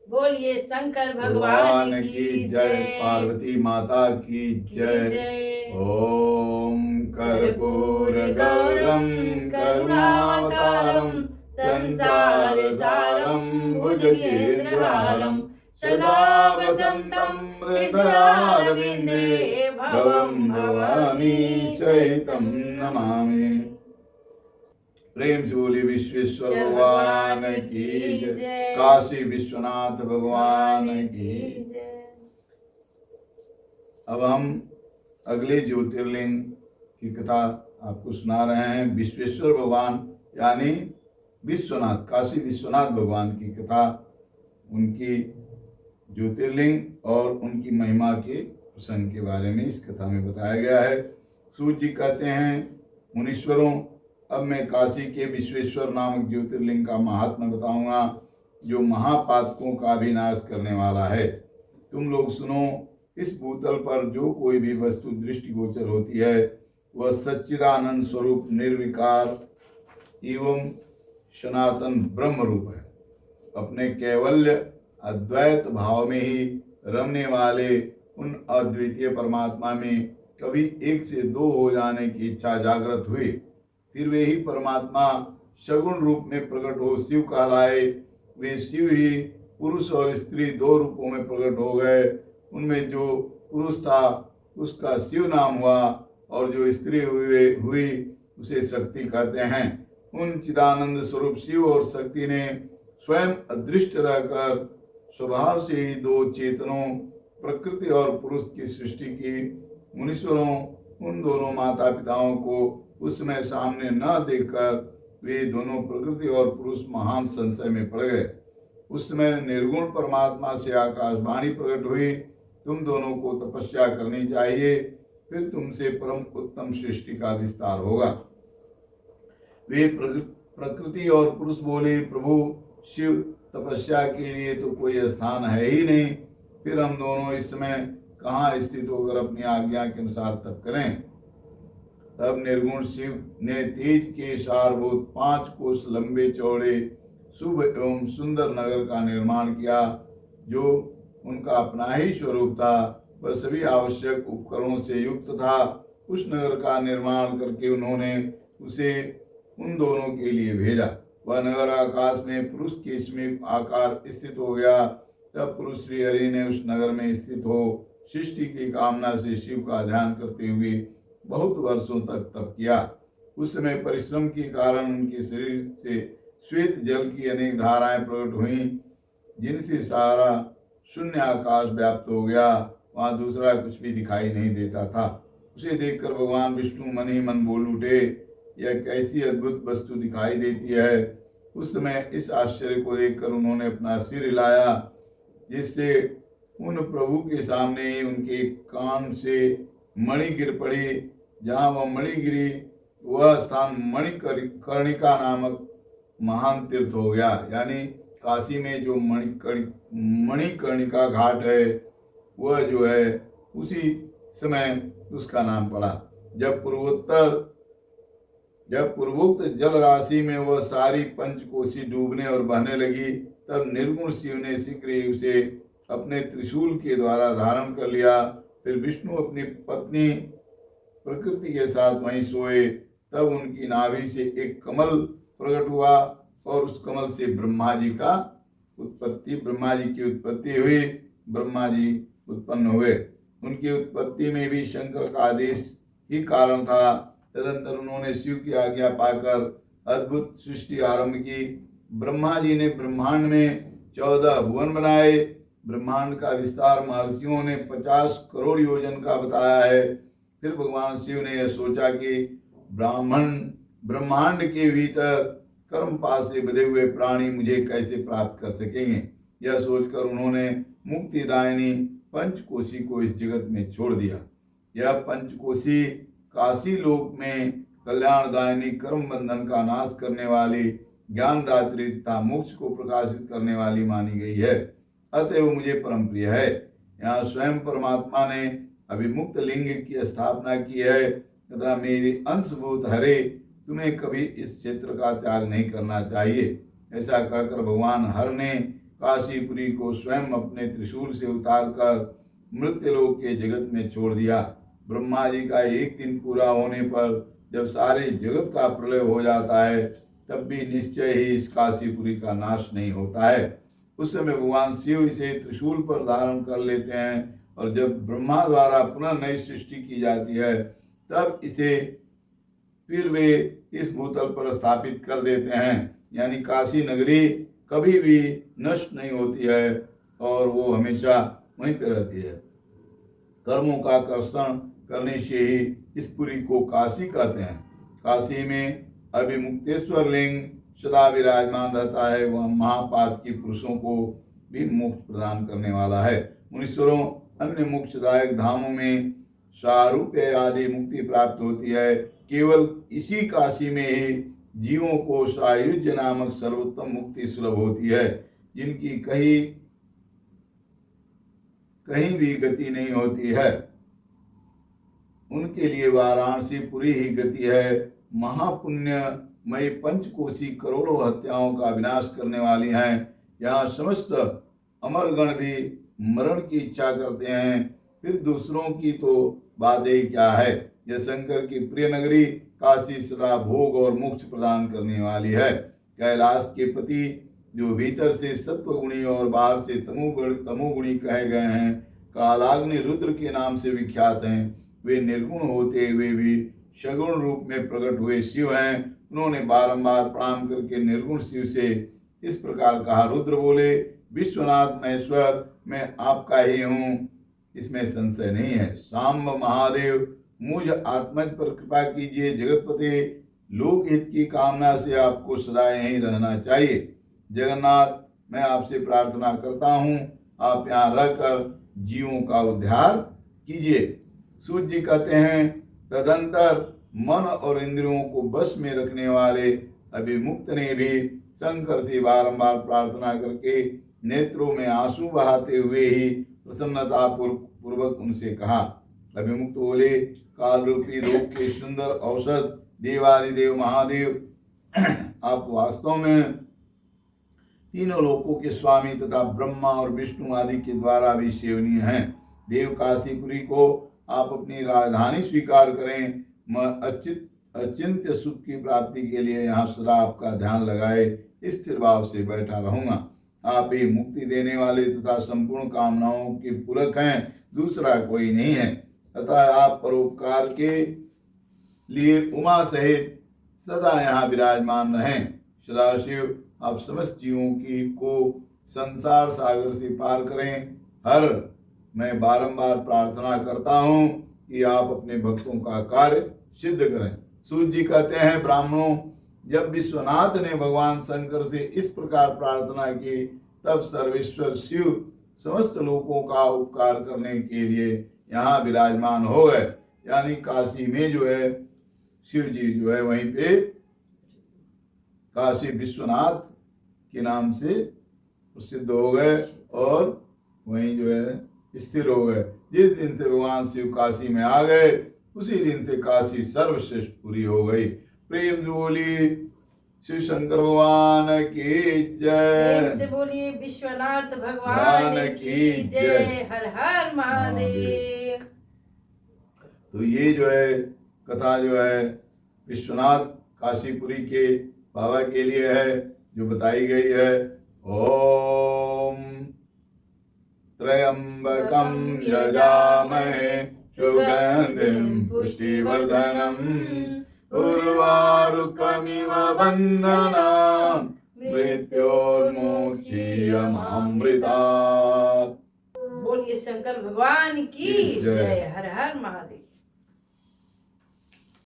बोलिए शंकर भगवान भगवान की की जय। जय। पार्वती माता की जय। जय। ओम कर्पूर गौरम कर्पूरगौरं करुणावतारम करुणावतारं संसार सारम संसारसारं भुजगेन्द्रहारम सदा सदा वसंतम वसन्तं हृदयारविंदे हृदयारविन्दे भवम भवं भवानी भवानी सहितं सहितं नमामि। नमामि। प्रेम से बोली विश्वेश्वर ईश्वर भगवान भगवान की की जय। जय। काशी विश्वनाथ भगवान भगवान की। की जय। अब हम अगले ज्योतिर्लिंग की कथा आपको सुना रहे हैं। विश्वेश्वर भगवान यानी विश्वनाथ, काशी विश्वनाथ भगवान की कथा, उनकी ज्योतिर्लिंग और उनकी महिमा के प्रसंग के बारे में इस कथा में बताया गया है। सूत जी कहते हैं, मुनीश्वरों, अब मैं काशी के विश्वेश्वर नामक ज्योतिर्लिंग का महात्मा बताऊंगा, जो महापातकों का भी नाश करने वाला है। तुम लोग सुनो, इस भूतल पर जो कोई भी वस्तु दृष्टिगोचर होती है वह सच्चिदानंद स्वरूप निर्विकार एवं सनातन ब्रह्म रूप है। अपने कैवल्य अद्वैत भाव में ही रमने वाले उन अद्वितीय परमात्मा में कभी एक से दो हो जाने की इच्छा जागृत हुई, फिर वे ही परमात्मा सगुण रूप में प्रकट हो शिव कहलाए। वे शिव ही पुरुष और स्त्री दो रूपों में प्रकट हो गए। उनमें जो पुरुष था उसका शिव नाम हुआ, और जो स्त्री हुई उसे शक्ति कहते हैं। उन चिदानंद स्वरूप शिव और शक्ति ने स्वयं अदृष्ट रहकर स्वभाव से ही दो चेतनों प्रकृति और पुरुष की सृष्टि की। मुनीश्वरों, उन दोनों माता पिताओं को उस समय सामने न देखकर वे दोनों प्रकृति और पुरुष महान संशय में पड़ गए। उस समय निर्गुण परमात्मा से आकाशवाणी प्रकट हुई, तुम दोनों को तपस्या करनी चाहिए, फिर तुमसे परम उत्तम सृष्टि का विस्तार होगा। वे प्रकृति और पुरुष बोले, प्रभु शिव, तपस्या के लिए तो कोई स्थान है ही नहीं, फिर हम दोनों इस समय कहाँ स्थित होकर अपनी आज्ञा के अनुसार तप करें। तब निर्गुण शिव ने तेज के सारभूत 5 कोस लंबे चौड़े शुभ एवं सुंदर नगर का निर्माण किया, जो उनका अपना ही स्वरूप था। वह सभी आवश्यक उपकरणों से युक्त था। उस नगर का निर्माण करके उन्होंने उसे उन दोनों के लिए भेजा। वह नगर आकाश में पुरुष के समीप आकार स्थित हो गया। तब पुरुष श्री हरि ने उस नगर में स्थित हो सृष्टि की कामना से शिव का ध्यान करते हुए बहुत वर्षों तक तप किया। उस समय परिश्रम के कारण उनके शरीर से श्वेत जल की अनेक धाराएं प्रकट हुईं, जिनसे सारा शून्य आकाश व्याप्त हो गया। वहां दूसरा कुछ भी दिखाई नहीं देता था। उसे देखकर भगवान विष्णु मन ही मन बोल उठे, यह कैसी अद्भुत वस्तु दिखाई देती है। उस समय इस आश्चर्य को देखकर उन्होंने अपना सिर हिलाया, जिससे उन प्रभु के सामने ही उनके कान से मणि गिर पड़ी। जहाँ वह मणि गिरी वह स्थान मणिकर्णिका नामक महान तीर्थ हो गया। यानी काशी में जो मणिकर्णिका घाट है वह जो है उसी समय उसका नाम पड़ा। जब पूर्वोक्त जल राशि में वह सारी पंचकोशी डूबने और बहने लगी, तब निर्गुण शिव ने शीघ्र ही उसे अपने त्रिशूल के द्वारा धारण कर लिया। फिर विष्णु अपनी पत्नी प्रकृति के साथ वहीं सोए। तब उनकी नाभि से एक कमल प्रकट हुआ और उस कमल से ब्रह्मा जी की उत्पत्ति हुई। ब्रह्मा जी उत्पन्न हुए। उनकी उत्पत्ति में भी शंकर का आदेश ही कारण था। तदंतर उन्होंने शिव की आज्ञा पाकर अद्भुत सृष्टि आरंभ की। ब्रह्मा जी ने ब्रह्मांड में 14 भुवन बनाए। ब्रह्मांड का विस्तार महर्षियों ने 50 करोड़ योजन का बताया है। फिर भगवान शिव ने यह सोचा कि ब्रह्मांड के भीतर कर्म पास से बधे हुए प्राणी मुझे कैसे प्राप्त कर सकेंगे। यह सोचकर उन्होंने मुक्तिदायिनी पंचकोशी को इस जगत में छोड़ दिया। यह पंचकोशी काशी लोक में कल्याणदायिनी कर्म बंधन का नाश करने वाली, ज्ञानदात्री तथा मोक्ष को प्रकाशित करने वाली मानी गई है, अतएव मुझे परम प्रिय है। यहाँ स्वयं परमात्मा ने अभिमुक्त लिंग की स्थापना की है तथा मेरी अंशभूत हरे, तुम्हें कभी इस क्षेत्र का त्याग नहीं करना चाहिए। ऐसा कहकर भगवान हर ने काशीपुरी को स्वयं अपने त्रिशूल से उतारकर मृत्युलोक के जगत में छोड़ दिया। ब्रह्मा जी का एक दिन पूरा होने पर जब सारे जगत का प्रलय हो जाता है तब भी निश्चय ही इस काशीपुरी का नाश नहीं होता है। उस समय भगवान शिव इसे त्रिशूल पर धारण कर लेते हैं और जब ब्रह्मा द्वारा पुनः नई सृष्टि की जाती है तब इसे फिर वे इस भूतल पर स्थापित कर देते हैं। यानी काशी नगरी कभी भी नष्ट नहीं होती है और वो हमेशा वहीं पर रहती है। कर्मों का कर्षण करने से ही इस पुरी को काशी कहते हैं। काशी में अभिमुक्तेश्वर लिंग सदा विराजमान रहता है। वह महापातकी पुरुषों को भी मोक्ष प्रदान करने वाला है। मुनीश्वरों, अन्य मोक्षदायक धामों में सारूप्य आदि मुक्ति प्राप्त होती है। केवल इसी काशी में ही जीवों को सायुज्य नामक सर्वोत्तम मुक्ति सुलभ होती है, जिनकी कहीं भी गति नहीं होती है। उनके लिए वाराणसी पुरी ही गति है। महापुण्यमयी पंचकोशी करोड़ों हत्याओं का विनाश करने वाली हैं। यहाँ समस्त अमरगण भी मरण की इच्छा करते हैं, फिर दूसरों की तो बात ही क्या है। यह शंकर की प्रिय नगरी काशी सदा भोग और मोक्ष प्रदान करने वाली है। कैलाश के पति जो भीतर से सत्वगुणी और बाहर से तमोगुणी कहे गए हैं, कालाग्नि रुद्र के नाम से विख्यात हैं। वे निर्गुण होते हुए भी सगुण रूप में प्रकट हुए शिव हैं। उन्होंने बारंबार प्रणाम करके निर्गुण शिव से इस प्रकार कहा, रुद्र बोले, विश्वनाथ महेश्वर, मैं आपका ही हूँ, इसमें संशय नहीं है। सांब महादेव, मुझ आत्मज पर कृपा कीजिए। जगतपति, लोक हित की कामना से आपको सदा यहीं रहना चाहिए। जगन्नाथ, मैं आपसे प्रार्थना करता हूँ, आप यहाँ रहकर जीवों का उद्धार कीजिए। सूर्य जी कहते हैं, तदंतर मन और इंद्रियों को बस में रखने वाले अभिमुक्त ने भी शंकर से बारंबार प्रार्थना करके नेत्रों में आंसू बहाते हुए ही प्रसन्नता पूर्वक उनसे कहा। अभिमुक्त बोले, काल रूपी रोग के सुंदर औषध देवादिदेव महादेव, आप वास्तव में तीनों लोकों के स्वामी तथा ब्रह्मा और विष्णु आदि के द्वारा भी सेवनीय हैं। देव काशीपुरी को आप अपनी राजधानी स्वीकार करें। मैं अचिंत्य सुख की प्राप्ति के लिए यहाँ सदा आपका ध्यान लगाए स्थिर भाव से बैठा रहूंगा। आप ही मुक्ति देने वाले तथा संपूर्ण कामनाओं के पूरक हैं, दूसरा कोई नहीं है। अतः आप परोपकार के लिए उमा सहित सदा यहाँ विराजमान रहें। सदाशिव, आप समस्त जीवों को संसार सागर से पार करें। हर मैं बारंबार प्रार्थना करता हूँ कि आप अपने भक्तों का कार्य सिद्ध करें। सूर्य जी कहते हैं, ब्राह्मणों, जब विश्वनाथ ने भगवान शंकर से इस प्रकार प्रार्थना की तब सर्वेश्वर शिव समस्त लोगों का उपकार करने के लिए यहाँ विराजमान हो गए। यानी काशी में जो है शिव जी जो है वहीं पे काशी विश्वनाथ के नाम से प्रसिद्ध हो गए और वहीं जो है स्थिर हो गए। जिस दिन से भगवान शिव काशी में आ गए उसी दिन से काशी सर्वश्रेष्ठ पूरी हो गई। प्रेम से बोलिए शिव शंकर भगवान की जय। प्रेम से बोलिए विश्वनाथ भगवान की जय। हर हर महादेव। तो ये जो है कथा जो है विश्वनाथ काशीपुरी के बाबा के लिए है जो बताई गई है। ओम त्र्यंबकं यजामहे सुगंधिं पुष्टिवर्धनम् उर्वारुकमिव बन्धनान् मृत्योर्मोक्षीयमामृतात्। बोलिए शंकर भगवान की जय। हर हर महादेव।